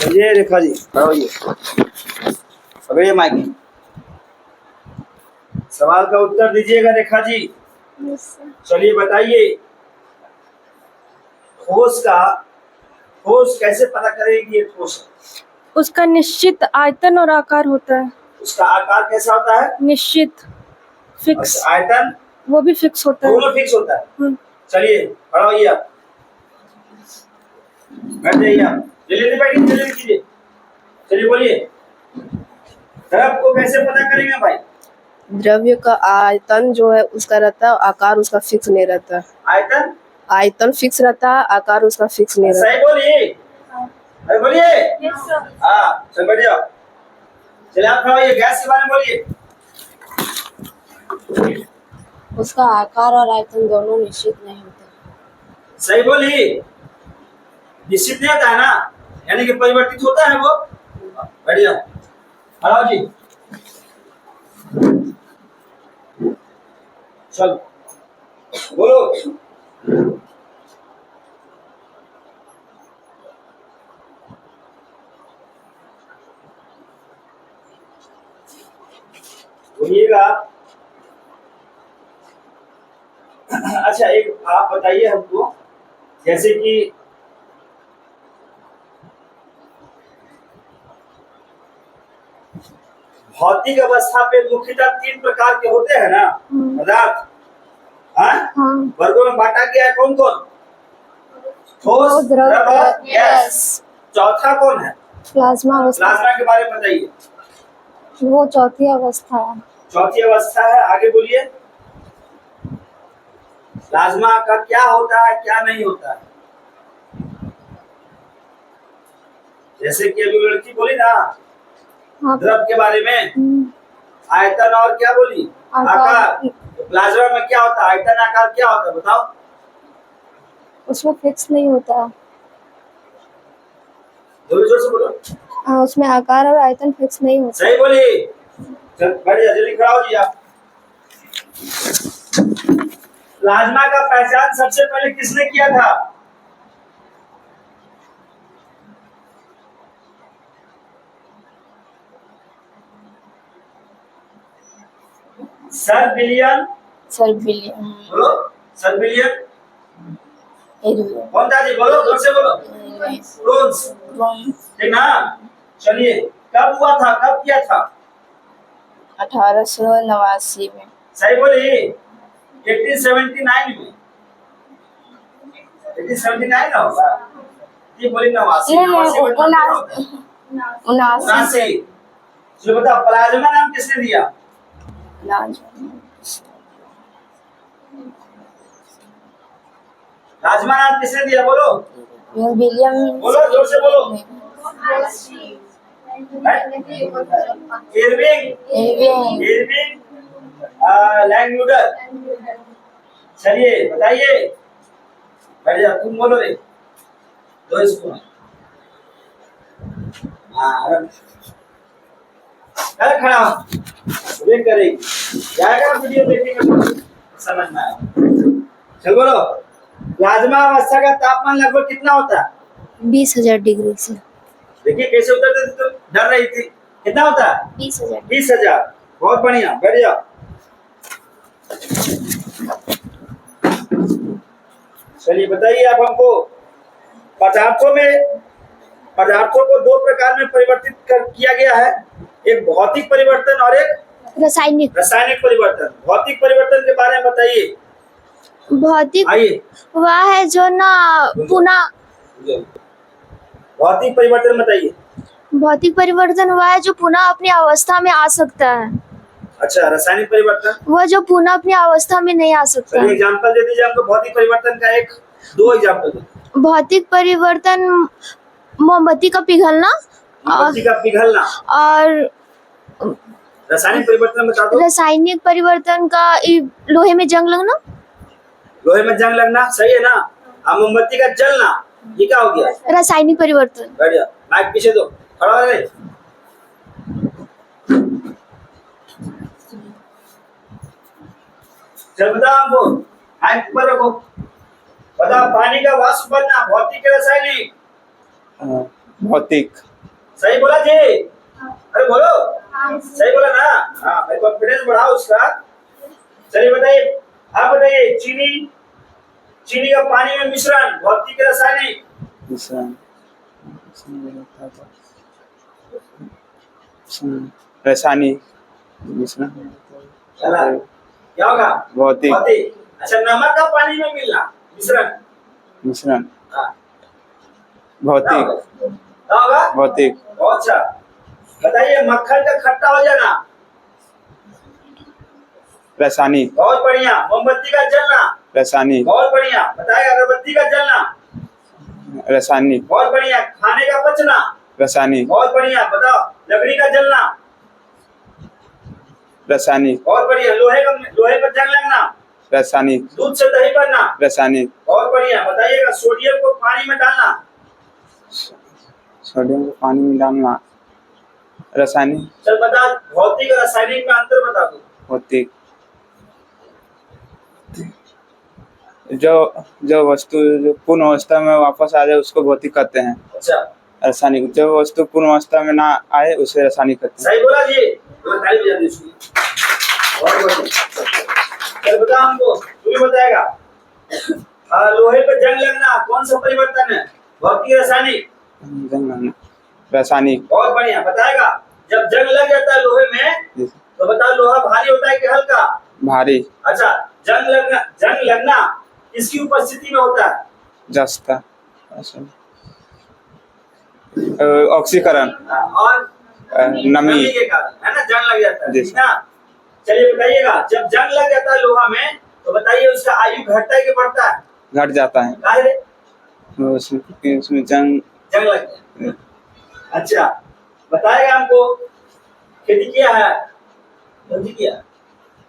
चलिए रेखा जी पढ़ाइए, पकड़िए माइक। सवाल का उत्तर दीजिएगा रेखा जी। चलिए बताइए, ठोस कैसे पता करेगी ये ठोस है? उसका निश्चित आयतन और आकार होता है। उसका आकार कैसा होता है? निश्चित, फिक्स। अच्छा, आयतन वो भी फिक्स होता है। दोनों फिक्स होता है। चलिए पढ़ाइए आप, बैठ जाइए आप, जल्दी बैठिए, जल्दी कीजिए। चलिए बोलिए, द्रव को कैसे पता करेंगे भाई? द्रव्य का आयतन जो है उसका रहता है, आकार उसका फिक्स नहीं रहता। आयतन आयतन फिक्स रहता है, आकार उसका फिक्स नहीं रहता। सही बोलिए, अरे बोलिए। हाँ चल बैठ जाओ। चलिए आप पढ़ाइए, गैस के बारे में बोलिए। उसका आकार और आयतन दोनों निश्चित नहीं होते। सही बोली, निश्चित नहीं होता है ना, यानी कि परिवर्तित होता है वो। बढ़िया, हराओ जी। चल बोलो। बोलिएगा। अच्छा एक आप बताइए हमको, जैसे कि भौतिक अवस्था पे मुख्यतः 3 प्रकार के होते हैं ना पदार्थ। हाँ? वर्गों में बांटा गया है कौन कौन? ठोस, द्रव और गैस। चौथा कौन है? प्लाज्मा अवस्था। प्लाज्मा के बारे में बताइए। वो चौथी अवस्था है। चौथी अवस्था है, आगे बोलिए। प्लाज्मा का क्या होता है, क्या नहीं होता है? जैसे कि अभी लड़की बोली ना द्रव के बारे में, आयतन और क्या बोली? आकार। तो प्लाज्मा में क्या होता है, आयतन आकार क्या होता है बताओ? उसमें फिक्स नहीं होता। जोर से बोलो। उसमें आकार और आयतन फिक्स नहीं होता। सही बोली। चल बढ़िया, जल्दी खड़ा हो जी आप। प्लाज्मा का पहचान सबसे पहले किसने किया था? Sir William. बोलो, सर विलियम कौन था जी? बोलो जोर से बोलो। क्रोन्स, ठीक ना? चलिए, कब हुआ था, कब किया था? 1889 में। सही बोली। 1879 में। 1879 ना होगा, ये बोली 89। 79। चलो बताओ, प्लाज्मा नाम किसने दिया? प्लाज्मा नाम किसने दिया बोलो? विलियम। बोलो जोर से बोलो। इरविंग लैंगमुलर। चलिए बताइए, बढ़िया, तुम बोलो रे दो इसको। हाँ कर खड़ा वे करेगी, जाएगा वीडियो देखेंगे समझ में आएगा। चल बोलो, प्लाज्मा अवस्था का तापमान लगभग कितना होता है? 20,000 डिग्री से। देखिए कैसे उत्तर देती, तो डर रही थी। कितना होता है? 20,000। 20,000। बहुत बढ़िया, बैठ जाओ। चलिए बताइए आप हमको, पदार्थों को 2 प्रकार में परिवर्तित किया गया है, एक भौतिक परिवर्तन और एक रासायनिक परिवर्तन। भौतिक परिवर्तन के बारे में बताइए। भौतिक आइए, वह है जो ना पुनः भौतिक परिवर्तन बताइए। भौतिक परिवर्तन वह है जो पुनः अपनी अवस्था में आ सकता है। अच्छा, रासायनिक परिवर्तन वह जो पुनः अपनी अवस्था में नहीं आ सकता। चलिए एग्जांपल दे दीजिए हमको भौतिक परिवर्तन का, 1-2 एग्जांपल दो। भौतिक परिवर्तन मोमबत्ती का पिघलना और रासायनिक परिवर्तन बता दो। रासायनिक परिवर्तन का लोहे में जंग लगना। लोहे में जंग लगना सही है ना? मोमबत्ती का जलना, ये क्या हो गया? रासायनिक परिवर्तन। बढ़िया, माइक पीछे दो, खड़ा रहे। चल बता हमको, माइक पर रखो, बता पानी का वाष्प बनना भौतिक या रासायनिक? भौतिक। सही बोला जी? अरे बोलो, सही बोला ना? हाँ भाई, कॉन्फिडेंस बढ़ाओ उसका। चलिए बताइए, आप बताइए, चीनी, चीनी का पानी में मिश्रण, भौतिक रासायनिक। मिश्रण रासायनिक मिश्रण चला, क्या होगा? भौतिक भौतिक। अच्छा, नमक का पानी में मिलना, मिश्रण। मिश्रण हाँ, क्या भौतिक होगा? क्या होगा? भौतिक बहुत अच्छा। बताइए, मक्खन का खट्टा हो जाना। रासायनिक बहुत बढ़िया। मोमबत्ती का जलना। रासायनिक बहुत बढ़िया। बताइए, अगरबत्ती का जलना। रासायनिक बहुत बढ़िया। खाने का पचना। रासायनिक बहुत बढ़िया। बताओ, लकड़ी का जलना। रासायनिक बहुत बढ़िया। लोहे पर जंग लगना। रासायनिक दूध से दही बनना। रासायनिक बहुत बढ़िया। बताइएगा, सोडियम को पानी में डालना। सोडियम को पानी में डालना रासायनिक चल बता, भौतिक और रासायनिक में अंतर बता दो। भौतिक जो जो वस्तु जो पूर्ण अवस्था में वापस आ जाए उसको भौतिक कहते हैं। अच्छा, रासायनिक जो वस्तु पूर्ण अवस्था में ना आए उसे रासायनिक कहते हैं। सही बोला जी? तो ताली बजा दी उसकी। बहुत बढ़िया। चल बता हमको, तू भी बताएगा। लोहे पर जंग लगना कौन सा परिवर्तन है? भौतिक रासायनिक? रासायनिक बहुत बढ़िया। बताएगा, जब जंग लग जाता है लोहे में, तो बता, लोहा भारी होता है कि हल्का? भारी अच्छा, जंग लगना किसकी उपस्थिति में होता है? जस्ता ऑक्सीकरण और नमी के कारण, है ना, जंग लग जाता है, जी ठीक ना? चलिए बताइएगा, जब जंग लग जाता है लोहा में, तो बताइए उसका आयु घटता है कि बढ़ता है? घट जाता है काहे रे? उसमें जंग जंग लग जाता है। अच्छा, बताएगा हमको, खेती किया है? कौन सी किया?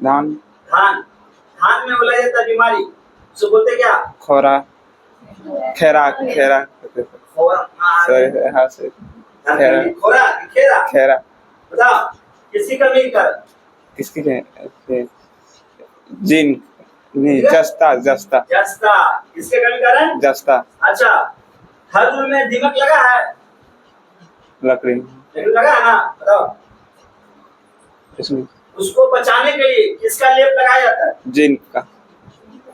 धान धान। धान में बोला जाता है बीमारी, उसको बोलते क्या? खोरा खेरा खेरा खोरा। हाँ से खेरा खोरा कि खेरा? खेरा बताओ, किसकी कमी के कारण? किसकी जिन नहीं जस्ता जस्ता जस्ता। किसके कमी के कारण? जस्ता अच्छा, हल में दीमक लगा है? लकड़ी लेकिन लगा है ना? बताओ, इसमें उसको बचाने के लिए किसका लेप लगाया जाता है? जिन का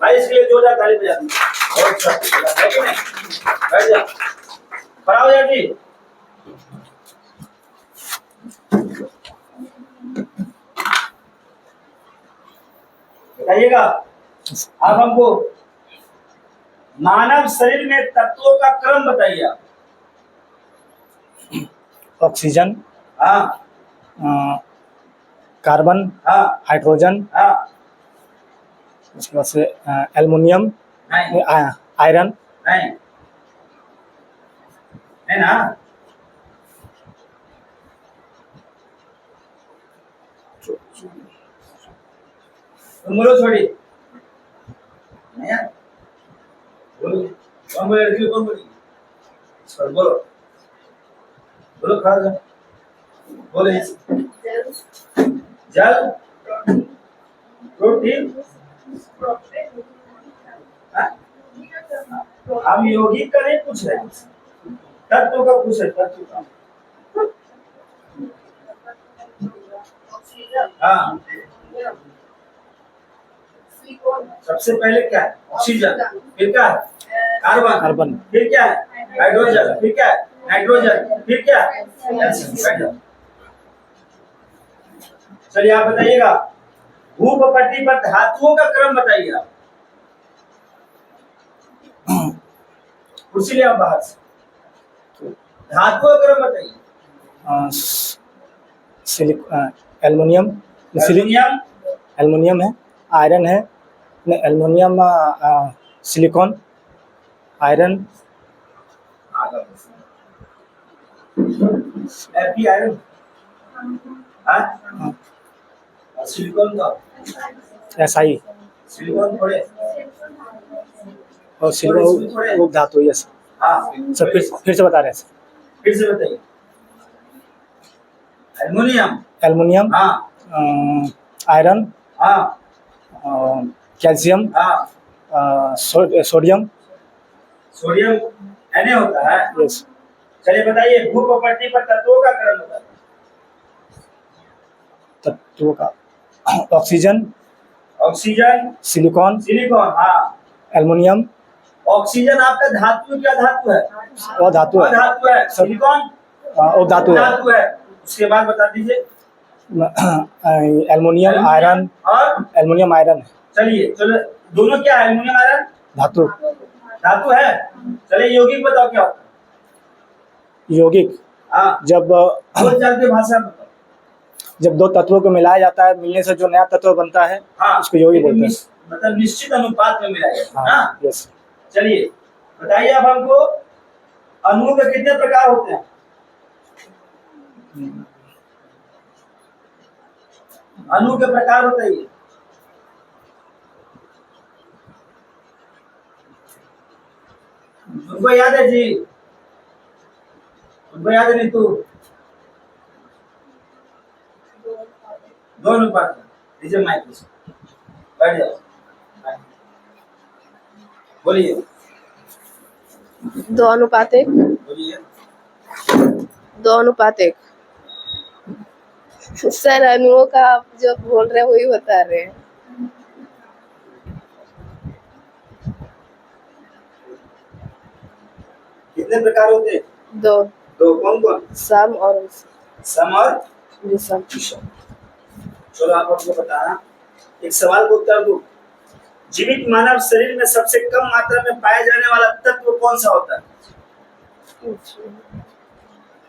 भाई, इसके लिए जोरदार ताली बजाती है। बहुत अच्छा, है कि नहीं? बैठ जा, खड़ा हो जा जी। बताइएगा, आप हमको मानव शरीर में तत्वों का क्रम बताइए आप। ऑक्सीजन, हाँ कार्बन, हाँ हाइड्रोजन, हाँ। उसके बाद से एल्युमिनियम, नहीं आयरन, नहीं नहीं ना। तुम बोलो, छोड़ी नहीं यार, बोलो। कौन बोले? लड़की कौन बोली? सर बोलो, बोलो, खड़ा हो, बोले। जल, प्रोटीन। हाँ? हम यौगिक का नहीं पूछ रहे, तत्व का पूछ रहे, तत्व का। हाँ, सबसे पहले क्या है? ऑक्सीजन। फिर क्या है? कार्बन। फिर क्या है? हाइड्रोजन। फिर क्या है? नाइट्रोजन। फिर क्या है? चलिए आप बताइएगा, भूपट्टी पर धातुओं का क्रम बताइए आप। कुर्सी ले आओ बाहर से। धातुओं का क्रम बताइए। एल्युमिनियम, एल्युमिनियम, एल्युमिनियम है, आयरन है, नहीं एल्युमिनियम, सिलिकॉन, आयरन, एफी आयरन, हाँ, सिलिकॉन का, SI सिलिकॉन थोड़े, और सिलिकॉन वो धातु। यस हाँ सर, फिर से बता रहे हैं सर। फिर से बताइए। एल्युमिनियम, एल्युमिनियम, हाँ आयरन, हाँ कैल्शियम, हाँ। सोडियम, सोडियम Na होता है। यस चलिए बताइए, भूप्रपट्टी पर तत्वों का क्रम बताइए। तत्वों का ऑक्सीजन, ऑक्सीजन, सिलिकॉन, सिलिकॉन, हाँ। एल्युमिनियम ऑक्सीजन आपका धातु क्या धातु है? और धातु है। धातु है। सिलिकॉन और धातु है। धातु है। उसके बाद बता दीजिए। एल्युमिनियम आयरन, और एल्युमिनियम आयरन चलिए चलो, दोनों क्या है? एल्युमिनियम आयरन धातु। धातु है। चलिए यौगिक बताओ क्या होता है? यौगिक हाँ, जब बोलचाल की भाषा में बताओ। जब दो तत्वों को मिलाया जाता है, मिलने से जो नया तत्व बनता है हाँ, उसको यौगिक बोलते हैं। मतलब निश्चित अनुपात में मिलाया जाता है। हाँ, हाँ? यस। चलिए बताइए अब हमको, अणुओं के कितने प्रकार होते हैं? अणु के प्रकार बताइए। तुमको याद है जी? तुमको याद है नहीं तू? दो अनुपात। नीचे माइक बैठ जाओ, बोलिए 2:1, बोलिए। 2:1। सर अणुओं का आप जो बोल रहे हैं वही बता रहे हैं। कितने प्रकार होते हैं? 2, तो कौन कौन? सम और सम और विषम। विषम। चलो आप हमको बताना, एक सवाल को उत्तर दो। जीवित मानव शरीर में सबसे कम मात्रा में पाया जाने वाला तत्व कौन सा होता है?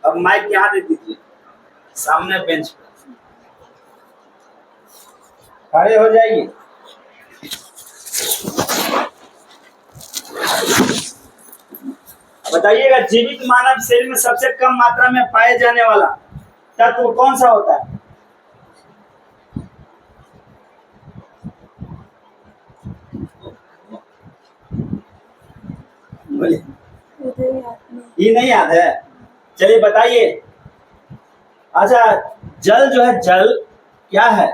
अब माइक यहाँ दे दीजिए, सामने बेंच पर खड़े हो जाइए। बताइएगा, जीवित मानव शरीर में सबसे कम मात्रा में पाए जाने वाला तत्व कौन सा होता है? बोलिए। ये नहीं याद है? चलिए बताइए। अच्छा, जल जो है, जल क्या है?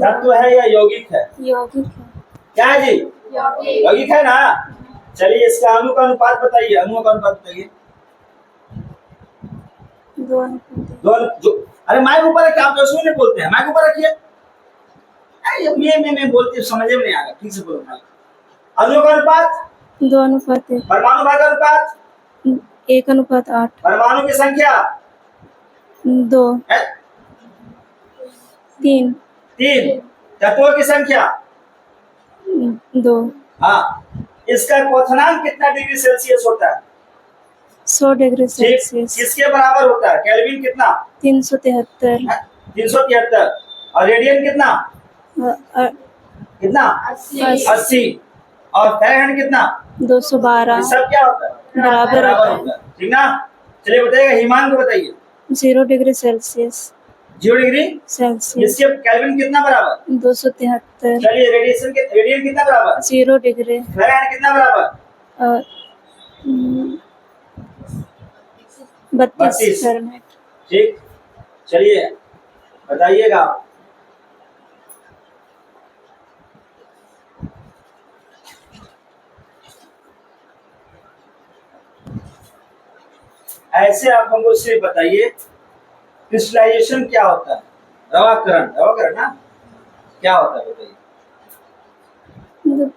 तत्व है या यौगिक है? यौगिक है। क्या है जी? यौगिक है ना। चलिए इसका अणु का अनुपात बताइए। अणुओं का अनुपात बताइए। 2:1। अरे माइक ऊपर रखिए, आप जो नहीं बोलते हैं, माइक ऊपर रखिए। मैं बोलती समझ में नहीं आ रहा, ठीक से बोलो माइक। अणुओं का अनुपात 2:1। परमाणु भाग का अनुपात 1:8। परमाणु की संख्या 2, 3, 3। तत्वों की संख्या 2। हाँ। इसका क्वथनांक कितना डिग्री सेल्सियस होता है? 100 डिग्री सेल्सियस। किसके बराबर होता है? केल्विन कितना? 373। 373। और रेडियन कितना? कितना? 80। और फ़ारेनहाइट कितना? 212। ये सब क्या होता है? बराबर होता है। ठीक ना। चलिए बताइएगा, हिमांक बताइए। 0 डिग्री सेल्सियस। 0 degree Celsius. इसके केल्विन कितना बराबर? 273। चलिए रेडियन कितना बराबर? 0 डिग्री। फ़ारेनहाइट कितना बराबर? 32 फ़ारेनहाइट। ठीक। चलिए बताइएगा, ऐसे आप हमको सिर्फ बताइए, क्रिस्टलाइजेशन क्या होता है? रवाकरण, रवाकरण ना क्या होता है बताइए। मतलब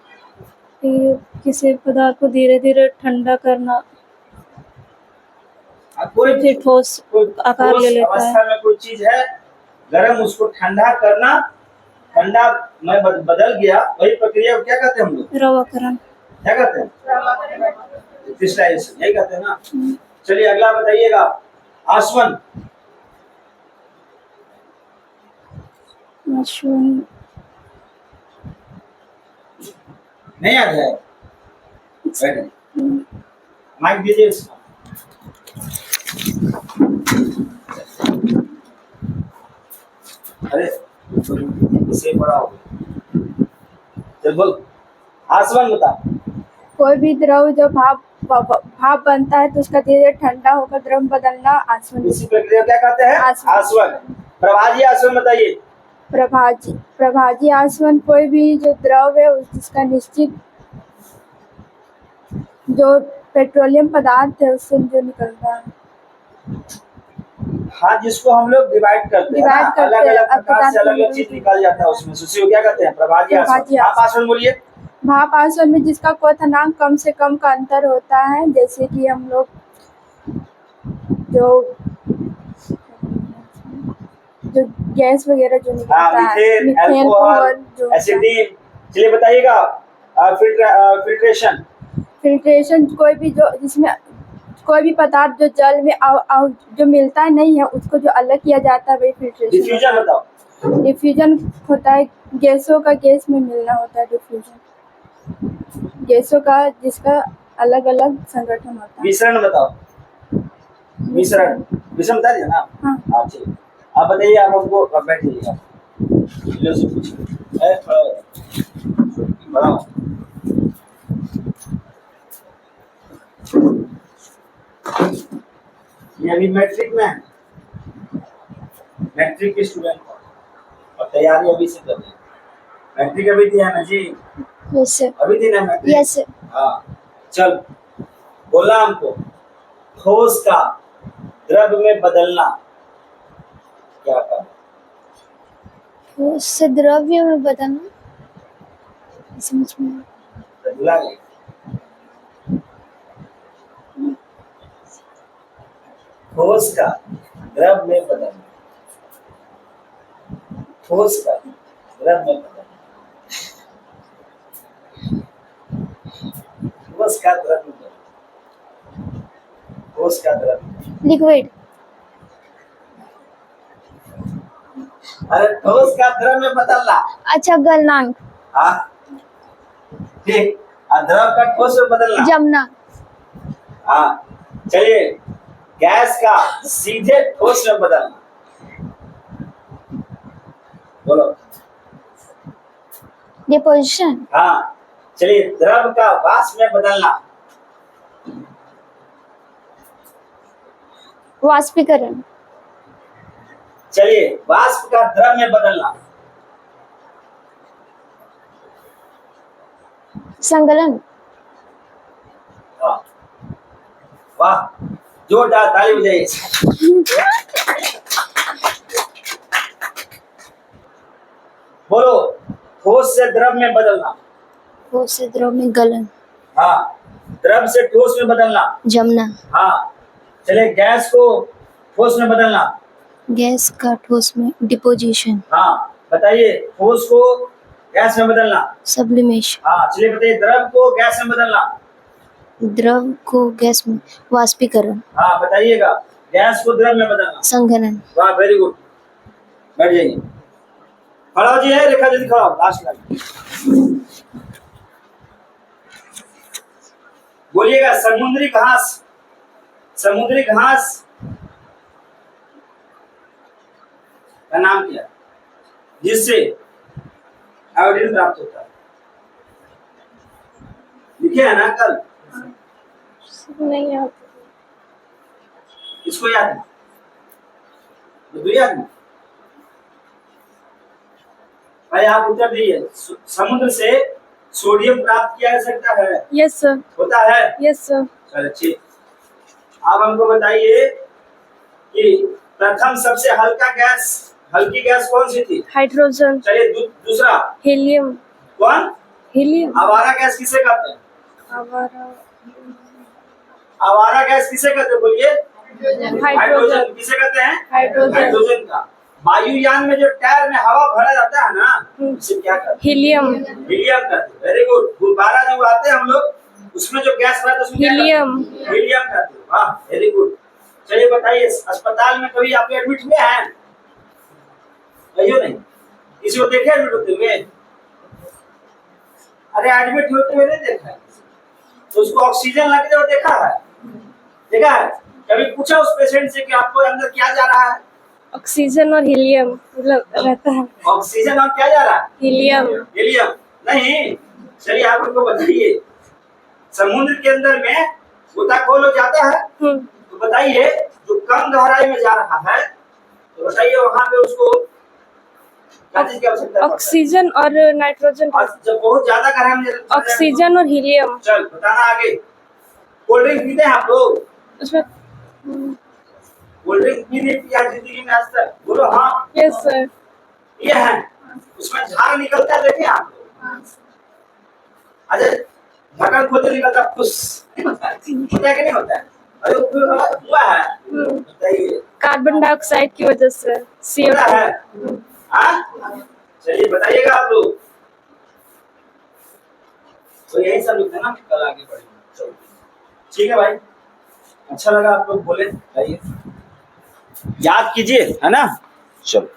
ये किसी पदार्थ को धीरे धीरे ठंडा करना, कोई फिर ठोस आकार ले लेता है। अवस्था में कोई चीज है गर्म, उसको ठंडा करना, ठंडा में बदल गया, वही प्रक्रिया को क्या कहते हैं हम लोग? रवाकरण। क्या कहते हैं? क्रिस्टलाइजेशन, यही कहते हैं ना। चलिए अगला बताइएगा, आसवन। नहीं याद है? माइक दीजिए इसको। अरे इसे बड़ा हो गया। चल बोल, आसवन बता। कोई भी द्रव जो भाप बनता है तो उसका धीरे ठंडा होकर द्रव बदलना आसवन। इसी प्रक्रिया क्या कहते हैं? आसवन। प्रभाजी आसवन बताइए। प्रभाजी आसवन कोई भी जो द्रव है जिसका निश्चित जो पेट्रोलियम पदार्थ है उससे जो निकलता है। हाँ, जिसको हम लोग डिवाइड करते हैं Divide करते अलग हैं, अलग प्रकार अब से अलग अलग चीज निकल जाता है उसमें। उसी को क्या कहते हैं? प्रभाजी आसन। प्रभाजी आप आसन। आसन बोलिए। भाप आसन में जिसका क्वथनांक कम से कम का अंतर होता है, जैसे कि हम लोग जो जो गैस वगैरह जो हाँ, निकलता है, मीथेन, मीथेन, अल्कोहल, जो होता है। एसिडीन। चलिए बताइएगा, फिल्ट्रेशन। फिल्ट्रेशन कोई भी जो जिसमें कोई भी पदार्थ जो जल में जो मिलता नहीं है उसको जो अलग किया जाता है वही फिल्ट्रेशन। डिफ्यूजन बताओ। डिफ्यूजन होता है गैसों का गैस में मिलना होता है डिफ्यूजन, गैसों का जिसका अलग अलग संगठन होता है। मिश्रण बताओ। मिश्रण बता दिया ना? हाँ। ठीक। आप बताइए, आप हमको बैठ जाइएगा। लो से पूछिए। बढ़ाओ। ये अभी मैट्रिक में है, मैट्रिक के स्टूडेंट और तैयारी अभी से कर रहे हैं। मैट्रिक अभी दिया ना जी? Yes sir. अभी देना मैट्रिक? Yes sir. हाँ, चल बोला हमको ठोस का द्रव में बदलना क्या कर? ठोस से द्रव्य में बदलना समझ में बदला नहीं। ठोस का द्रव में बदलना, ठोस का द्रव में बदलना, ठोस का द्रव में बदलना, ठोस का द्रव। लिक्विड। अरे ठोस का द्रव में बदलना। अच्छा, गलनांक। हाँ ठीक। द्रव का ठोस में बदलना जमना। हाँ, चलिए गैस का सीधे ठोस में बदलना बोलो। डिपोजिशन। हाँ, चलिए द्रव का वाष्प में बदलना। वाष्पीकरण। चलिए वाष्प का द्रव में बदलना। संगलन। हाँ, वाह, जोरदार ताली बजाइए। बोलो, ठोस से द्रव में बदलना। ठोस से द्रव में गलन। हाँ, द्रव से ठोस में बदलना। जमना। हाँ, चलिए गैस को ठोस में बदलना। गैस का ठोस में डिपोजिशन। हाँ, बताइए ठोस को गैस में बदलना। सब्लिमेशन। हाँ, चलिए बताइए द्रव को गैस में बदलना। द्रव को गैस में वाष्पीकरण। हाँ, बताइएगा गैस को द्रव में बदलना। संघनन। वाह, वेरी गुड। बैठ जाइए। खड़ा हो जी, है रेखा जी, खड़ा हो लास्ट में। बोलिएगा समुद्री घास। समुद्री घास का नाम क्या है जिससे आयोडीन प्राप्त होता है? लिखे है ना कल? नहीं आता। इसको याद है? तो याद नहीं? भाई आप उत्तर दीजिए। समुद्र से सोडियम प्राप्त किया जा सकता है? Yes sir. होता है? Yes sir. चलो ठीक। आप हमको बताइए कि प्रथम सबसे हल्की गैस कौन सी थी? हाइड्रोजन। चलिए दूसरा हीलियम। कौन? हीलियम। आवारा गैस किसे कहते हैं? आवारा गैस किसे कहते हैं बोलिए? हाइड्रोजन। किसे कहते हैं? हाइड्रोजन का। वायुयान में जो टायर में हवा भरा जाता है ना, उसे क्या कहते हैं? हीलियम। हीलियम कहते हैं। Very good. गुब्बारा जो उड़ाते हैं हम लोग, उसमें जो गैस भरता है उसमें क्या कहते हैं? हीलियम। हीलियम कहते हैं। वाह, वेरी गुड। चलिए बताइए, अस्पताल में कभी आप एडमिट हुए हैं? नहीं, किसी को देखे एडमिट होते हुए? अरे एडमिट होते हुए नहीं देखा है, तो उसको ऑक्सीजन लगते हुए देखा है? देखा है? कभी पूछा उस पेशेंट से कि आपको अंदर क्या जा रहा है? ऑक्सीजन और हीलियम मतलब रहता है। ऑक्सीजन और क्या जा रहा है? हीलियम। हीलियम नहीं। चलिए आप उनको बताइए, समुद्र के अंदर में गोताखोर हो जाता है, तो बताइए जो कम गहराई में जा रहा है, तो बताइए वहां पे उसको क्या चीज की आवश्यकता है? ऑक्सीजन और नाइट्रोजन। और जब बहुत ज्यादा गहराई में ऑक्सीजन और हीलियम। चल बताना आगे। कोल्ड ड्रिंक पीते हैं आप लोग? उसमें कोल्ड ड्रिंक भी नहीं पिया जिंदगी में आज तक? बोलो हाँ। Yes sir. ये है, उसमें झाग निकलता है, देखे आप? अच्छा, ढक्कन खोलते निकलता फुस, होता है कि नहीं होता है? अरे हुआ है, बताइए। कार्बन डाइऑक्साइड की वजह से होता CO2। है? हाँ, चलिए बताइएगा आप लोग। तो यही सब लिखते हैं ना, कल आगे बढ़ेंगे। चलो ठीक है भाई, अच्छा लगा आप लोग बोले, आइए याद कीजिए, है ना? चलो।